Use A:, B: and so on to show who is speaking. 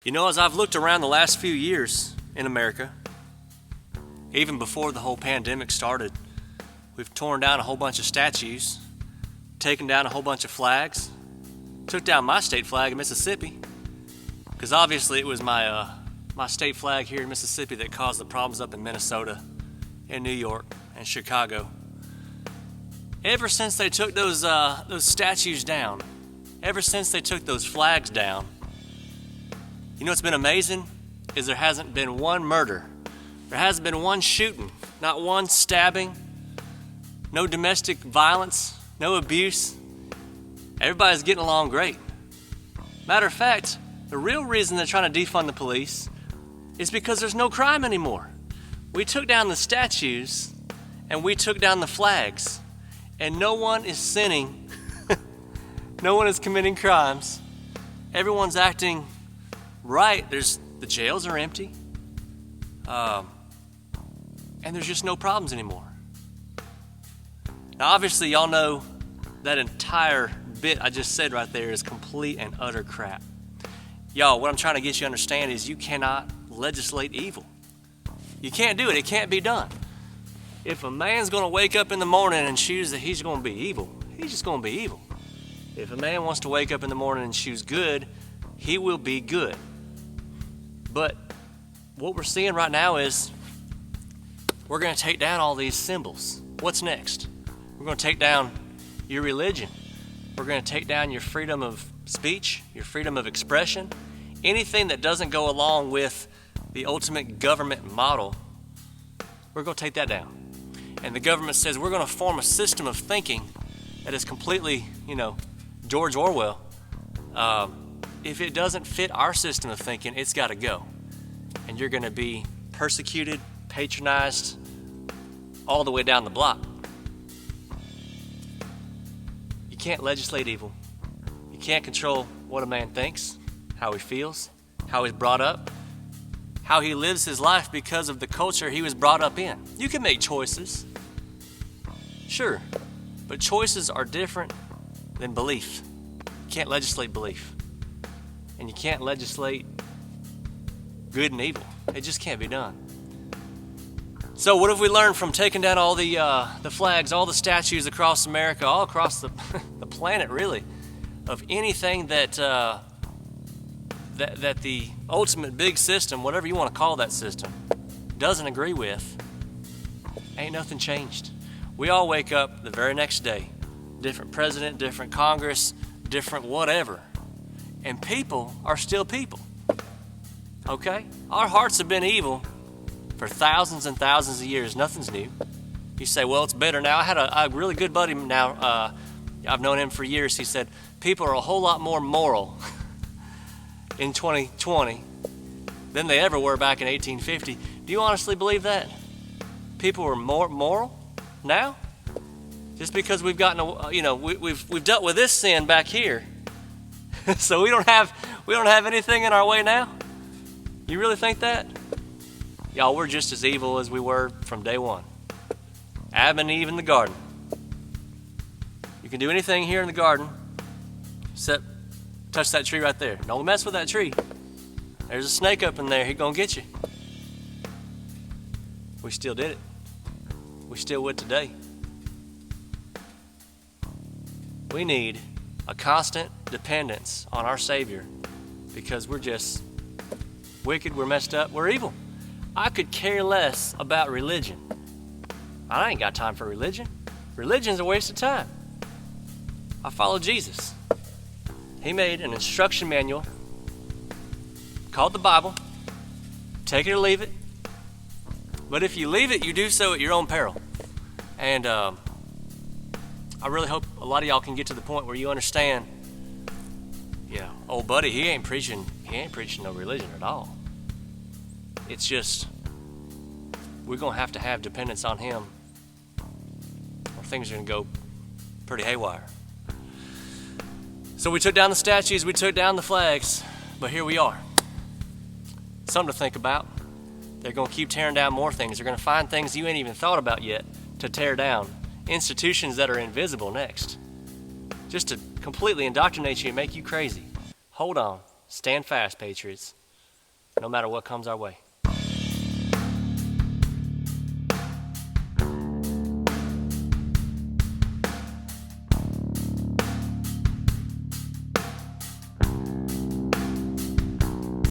A: You know, as I've looked around the last few years in America, even before the whole pandemic started, we've torn down a whole bunch of statues, taken down a whole bunch of flags, took down my state flag in Mississippi, because obviously it was my state flag here in Mississippi that caused the problems up in Minnesota, in New York, and Chicago. Ever since they took those statues down, ever since they took those flags down, you know what's been amazing is there hasn't been one murder. There hasn't been one shooting, not one stabbing, no domestic violence, no abuse. Everybody's getting along great. Matter of fact, the real reason they're trying to defund the police is because there's no crime anymore. We took down the statues and we took down the flags, and no one is sinning. No one is committing crimes. Everyone's acting right. The jails are empty. And there's just no problems anymore. Now, obviously, y'all know that entire bit I just said right there is complete and utter crap. Y'all, what I'm trying to get you to understand is you cannot legislate evil. You can't do it. It can't be done. If a man's going to wake up in the morning and choose that he's going to be evil, he's just going to be evil. If a man wants to wake up in the morning and choose good, he will be good. But what we're seeing right now is we're going to take down all these symbols. What's next? We're going to take down your religion. We're going to take down your freedom of speech, your freedom of expression. Anything that doesn't go along with the ultimate government model, we're going to take that down. And the government says we're going to form a system of thinking that is completely, George Orwell. If it doesn't fit our system of thinking, it's got to go. And you're going to be persecuted, patronized, all the way down the block. You can't legislate evil. You can't control what a man thinks, how he feels, how he's brought up, how he lives his life because of the culture he was brought up in. You can make choices, sure, but choices are different than belief. You can't legislate belief. And you can't legislate good and evil. It just can't be done. So what have we learned from taking down all the flags, all the statues across America, all across the planet, really, of anything that the ultimate big system, whatever you want to call that system, doesn't agree with? Ain't nothing changed. We all wake up the very next day, different president, different Congress, different whatever, and people are still people. Okay? Our hearts have been evil for thousands and thousands of years. Nothing's new. You say, well, it's better now. I had a really good buddy now. I've known him for years. He said, people are a whole lot more moral in 2020 than they ever were back in 1850. Do you honestly believe that? People are more moral now? Just because we've gotten, we've dealt with this sin back here, so we don't have anything in our way now? You really think that? Y'all, we're just as evil as we were from day one. Adam and Eve in the garden. You can do anything here in the garden except touch that tree right there. Don't mess with that tree. There's a snake up in there. He's going to get you. We still did it. We still would today. We need a constant dependence on our Savior because we're just wicked, we're messed up, we're evil. I could care less about religion. I ain't got time for religion. Religion's a waste of time. I follow Jesus. He made an instruction manual called the Bible. Take it or leave it. But if you leave it, you do so at your own peril. And I really hope a lot of y'all can get to the point where you understand, old buddy, he ain't preaching no religion at all. It's just, we're going to have dependence on him, or things are going to go pretty haywire. So we took down the statues, we took down the flags, but here we are. Something to think about. They're going to keep tearing down more things. They're going to find things you ain't even thought about yet to tear down. Institutions that are invisible next. Just to completely indoctrinate you and make you crazy. Hold on. Stand fast, Patriots. no matter what comes our way.